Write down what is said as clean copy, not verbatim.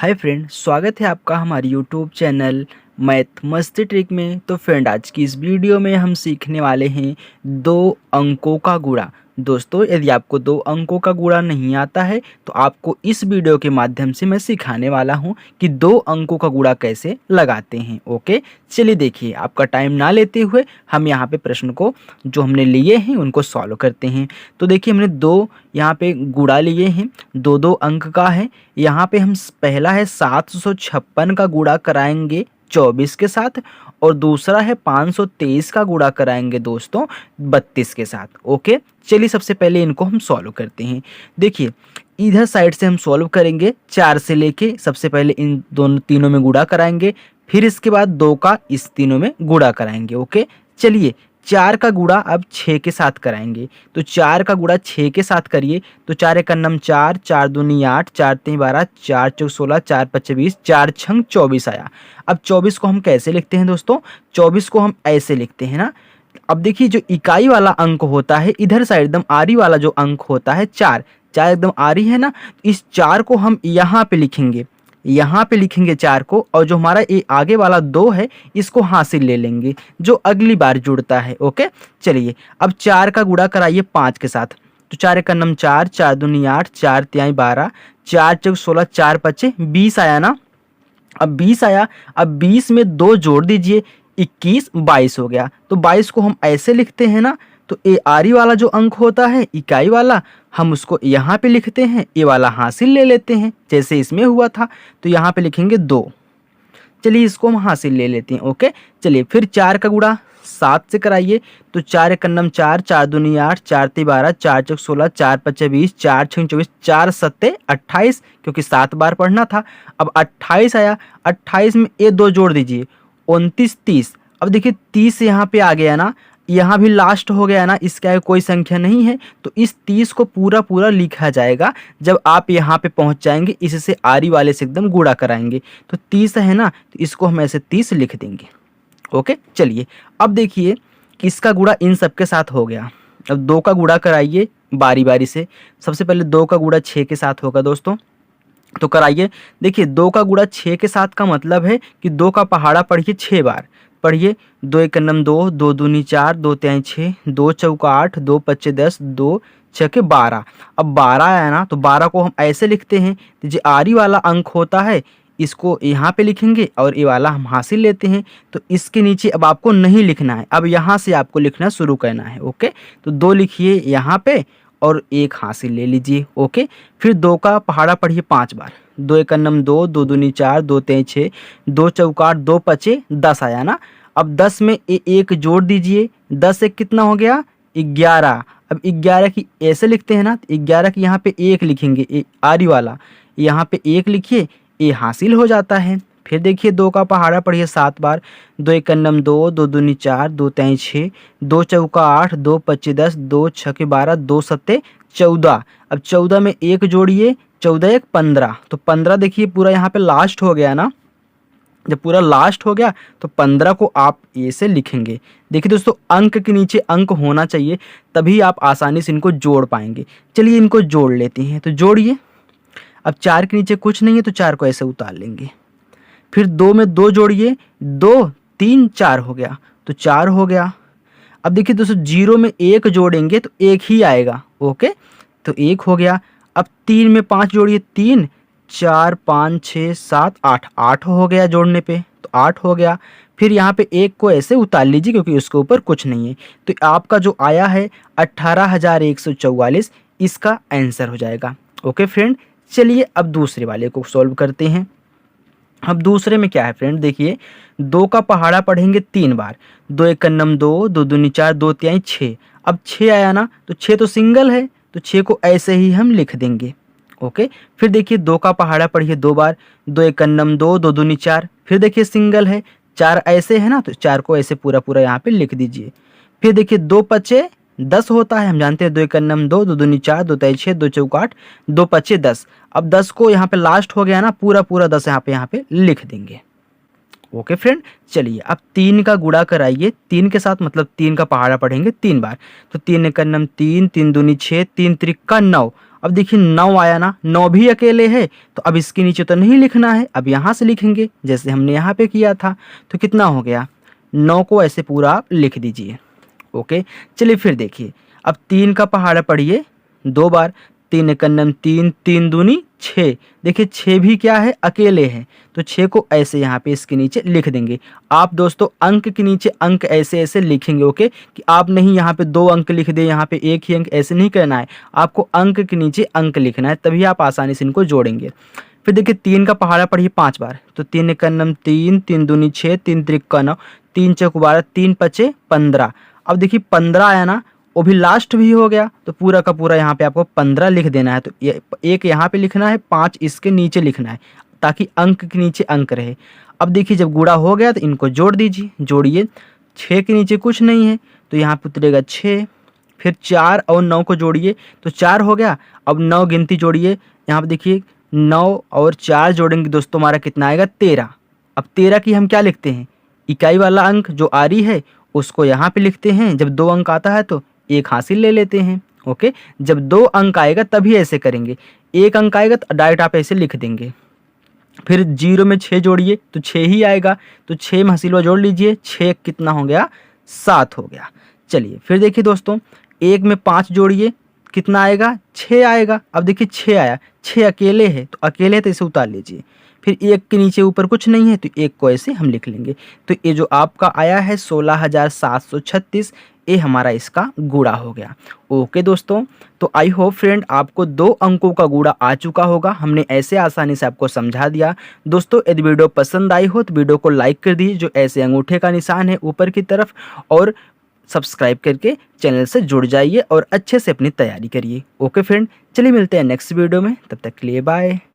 Hi friend, स्वागत है आपका हमारे यूट्यूब चैनल मैथ मस्ती ट्रिक में। तो फ्रेंड, आज की इस वीडियो में हम सीखने वाले हैं दो अंकों का गुणा। दोस्तों, यदि आपको दो अंकों का गुणा नहीं आता है तो आपको इस वीडियो के माध्यम से मैं सिखाने वाला हूं कि दो अंकों का गुणा कैसे लगाते हैं। ओके, चलिए देखिए, आपका टाइम ना लेते हुए हम यहाँ पे प्रश्न को जो हमने लिए हैं उनको सॉल्व करते हैं। तो देखिए, हमने दो यहाँ पे गुणा लिए हैं, दो दो अंक का है। यहाँ पे हम पहला है 756 का गुणा कराएंगे 24 के साथ, और दूसरा है 523 का गुणा कराएंगे दोस्तों 32 के साथ। ओके, चलिए सबसे पहले इनको हम सॉल्व करते हैं। देखिए, इधर साइड से हम सॉल्व करेंगे 4 से लेके, सबसे पहले इन दोनों तीनों में गुणा कराएंगे, फिर इसके बाद 2 का इस तीनों में गुणा कराएंगे। ओके, चलिए 4 का गुणा अब 6 के साथ कराएंगे। तो 4 का गुणा 6 के साथ करिए तो 4 एक नम 4, 4 दूनी 8, 4 तीन 12, 4 चौक 16, 4 पच्चे 20, 4 छंग 24 आया। अब 24 को हम कैसे लिखते हैं दोस्तों? 24 को हम ऐसे लिखते हैं ना। अब देखिए, जो इकाई वाला अंक होता है, इधर साइड एकदम आरी वाला जो अंक होता है 4, 4 एकदम आरी है ना, इस 4 को हम यहाँ पे लिखेंगे, यहाँ पे लिखेंगे 4 को, और जो हमारा ये आगे वाला 2 है इसको हासिल ले लेंगे जो अगली बार जुड़ता है। ओके, चलिए अब 4 का गुणा कराइए 5 के साथ। तो 4 एक नम 4, 4 दूनी 8, 4 तिहाई 12, 4 चौक 16, 4 पच्चे 20 आया ना। अब 20 आया, अब 20 में 2 जोड़ दीजिए, 21 22 हो गया। तो 22 को हम ऐसे लिखते हैं ना। तो ए आरी वाला जो अंक होता है इकाई वाला, हम उसको यहाँ पे लिखते हैं, ए वाला हासिल ले लेते हैं जैसे इसमें हुआ था। तो यहाँ पे लिखेंगे 2। चलिए इसको हम हासिल ले लेते हैं। ओके, चलिए फिर 4 का गुणा 7 से कराइए। तो 4 एक नम 4, 4 दूनी 8, 4 ती 12, 4 चौक 16, 4 पच्चे 20, 4 छंग 24, 4 सत्ते 28, क्योंकि 7 बार पढ़ना था। अब 28 आया, 28 में ए 2 जोड़ दीजिए, 29 30। अब देखिए 30 यहाँ पे आ गया ना, यहाँ भी लास्ट हो गया ना, इसका कोई संख्या नहीं है। तो इस 30 को पूरा पूरा लिखा जाएगा जब आप यहाँ पे पहुँच जाएंगे, इससे आरी वाले से एकदम गुणा कराएंगे। तो 30 है ना, तो इसको हम ऐसे 30 लिख देंगे। ओके, चलिए अब देखिए, इसका गुणा इन सब के साथ हो गया। अब 2 का गुणा कराइए बारी बारी से। सबसे पहले 2 का गुणा 6 के साथ होगा दोस्तों, तो कराइए। देखिए 2 का गुणा 6 के साथ का मतलब है कि 2 का पहाड़ा पढ़िए 6 बार पढ़िए। 2 एक नम 2, 2 दूनी 4, 2 तिहाई 6, 2 चौका 8, 2 पच्चे 10, 2 छके 12। अब 12 आया ना, तो 12 को हम ऐसे लिखते हैं, जो आरी वाला अंक होता है इसको यहाँ पे लिखेंगे और ये वाला हम हासिल लेते हैं। तो इसके नीचे अब आपको नहीं लिखना है, अब यहाँ से आपको लिखना शुरू करना है। ओके, तो 2 लिखिए यहाँ पे और 1 हासिल ले लीजिए। ओके, फिर 2 का पहाड़ा पढ़िए 5 बार। 2 एक नम 2, 2 दूनी 4, 2 तिहाई 6, 2 चौका 8, 2 पचे 10 आया ना। अब 10 में 1 जोड़ दीजिए, 10 एक कितना हो गया? 11। अब 11 की ऐसे लिखते हैं ना, 11 की यहाँ पे 1 लिखेंगे, आरी वाला यहाँ पे 1 लिखिए, ये हासिल हो जाता है। फिर देखिए 2 का पहाड़ा पढ़िए 7 बार। 2 एक नम 2, 2 दूनी 4, 2 तिहाई 6, 2 चौका 8, 2 पच्चे 10, 2 छके 12, 2 सत्ते 14। अब 14 में 1 जोड़िए, 14 एक 15। तो 15 देखिए पूरा यहाँ पे लास्ट हो गया ना। जब पूरा लास्ट हो गया तो 15 को आप ए से लिखेंगे। देखिए दोस्तों, अंक के नीचे अंक होना चाहिए, तभी आप आसानी से इनको जोड़ पाएंगे। चलिए इनको जोड़ लेते हैं, तो जोड़िए। अब 4 के नीचे कुछ नहीं है तो 4 को ऐसे उतार लेंगे। फिर 2 में 2 जोड़िए, 2 3 4 हो गया, तो 4 हो गया। अब देखिए दोस्तों, 0 में 1 जोड़ेंगे तो 1 ही आएगा। ओके, तो 1 हो गया। अब 3 में 5 जोड़िए, 3 4 5 6 7 8, 8 हो गया जोड़ने पे, तो 8 हो गया। फिर यहाँ पे 1 को ऐसे उतार लीजिए क्योंकि उसके ऊपर कुछ नहीं है। तो आपका जो आया है 18,144, इसका आंसर हो जाएगा। ओके फ्रेंड, चलिए अब दूसरे वाले को सॉल्व करते हैं। अब दूसरे में क्या है फ्रेंड? देखिए 2 का पहाड़ा पढ़ेंगे 3 बार। 2 एक नम 2, 2 दूनी 4, 2 तिहाई 6। अब 6 आया ना, तो 6 तो सिंगल है, तो 6 को ऐसे ही हम लिख देंगे। ओके, फिर देखिए 2 का पहाड़ा पढ़िए 2 बार। 2 एक नम 2, 2 दूनी 4, फिर देखिए सिंगल है, 4 ऐसे है ना, तो 4 को ऐसे पूरा पूरा यहाँ पे लिख दीजिए। फिर देखिए 2 पचे 10 होता है, हम जानते हैं। 2 एक नम 2, 2 दूनी 4, 2 तिहाई 6, 2 चौका 8, 2 पचे 10। अब 10 को यहाँ पे लास्ट हो गया ना, पूरा पूरा 10 यहाँ पे लिख देंगे। ओके फ्रेंड, चलिए अब 3 का गुणा कराइए 3 के साथ, मतलब 3 का पहाड़ा पढ़ेंगे 3 बार। तो 3 एक नम 3, 3 दूनी 6, 3 त्रिका 9। अब देखिए 9 आया ना, 9 भी अकेले है, तो अब इसके नीचे तो नहीं लिखना है, अब यहाँ से लिखेंगे जैसे हमने यहाँ पे किया था। तो कितना हो गया, 9 को ऐसे पूरा आप लिख दीजिए। ओके, चलिए फिर देखिए, अब 3 का पहाड़ा पढ़िए 2 बार। 3 एक नम 3, 3 दूनी 6। देखिए 6 भी क्या है, अकेले है, तो 6 को ऐसे यहाँ पे इसके नीचे लिख देंगे। आप दोस्तों अंक के नीचे अंक ऐसे ऐसे लिखेंगे। ओके, कि आप नहीं यहाँ पे 2 अंक लिख दे, यहाँ पे 1 ही अंक, ऐसे नहीं करना है, आपको अंक के नीचे अंक लिखना है, तभी आप आसानी से इनको जोड़ेंगे। फिर देखिए 3 का पहाड़ा पढ़िए 5 बार। तो 3 एक नम 3, 3 दूनी 6, 3 त्रिक 9, 3 चौक 12, 3 पचे 15। अब देखिए 15 आया ना, वो भी लास्ट भी हो गया, तो पूरा का पूरा यहाँ पे आपको 15 लिख देना है। तो ये एक यहाँ पे लिखना है, 5 इसके नीचे लिखना है, ताकि अंक के नीचे अंक रहे। अब देखिए जब गुणा हो गया तो इनको जोड़ दीजिए, जोड़िए। 6 के नीचे कुछ नहीं है, तो यहाँ पे उतरेगा 6। फिर 4 और 9 को जोड़िए, तो 4 हो गया। अब 9 गिनती जोड़िए, यहाँ पे देखिए 9 और 4 जोड़ेंगे दोस्तों, हमारा कितना आएगा, 13। अब 13 की हम क्या लिखते हैं, इकाई वाला अंक जो आरी है उसको यहाँ पे लिखते हैं। जब 2 अंक आता है तो 1 हासिल ले लेते हैं। ओके, जब 2 अंक आएगा तभी ऐसे करेंगे, 1 अंक आएगा तो डायरेक्ट आप ऐसे लिख देंगे। फिर 0 में 6 जोड़िए तो 6 ही आएगा, तो 6 में हसीलवा जोड़ लीजिए, 6 कितना हो गया, 7 हो गया। चलिए फिर देखिए दोस्तों, 1 में 5 जोड़िए, कितना आएगा, 6 आएगा। अब देखिए 6 आया, 6 अकेले है, तो अकेले है तो इसे उतार लीजिए। फिर 1 के नीचे ऊपर कुछ नहीं है, तो 1 को ऐसे हम लिख लेंगे। तो ये जो आपका आया है 16,736, ये हमारा इसका गुणा हो गया। ओके दोस्तों, तो आई होप फ्रेंड आपको 2 अंकों का गुणा आ चुका होगा। हमने ऐसे आसानी से आपको समझा दिया। दोस्तों यदि वीडियो पसंद आई हो तो वीडियो को लाइक कर दीजिए, जो ऐसे अंगूठे का निशान है ऊपर की तरफ, और सब्सक्राइब करके चैनल से जुड़ जाइए और अच्छे से अपनी तैयारी करिए। ओके फ्रेंड, चलिए मिलते हैं नेक्स्ट वीडियो में, तब तक के लिए बाय।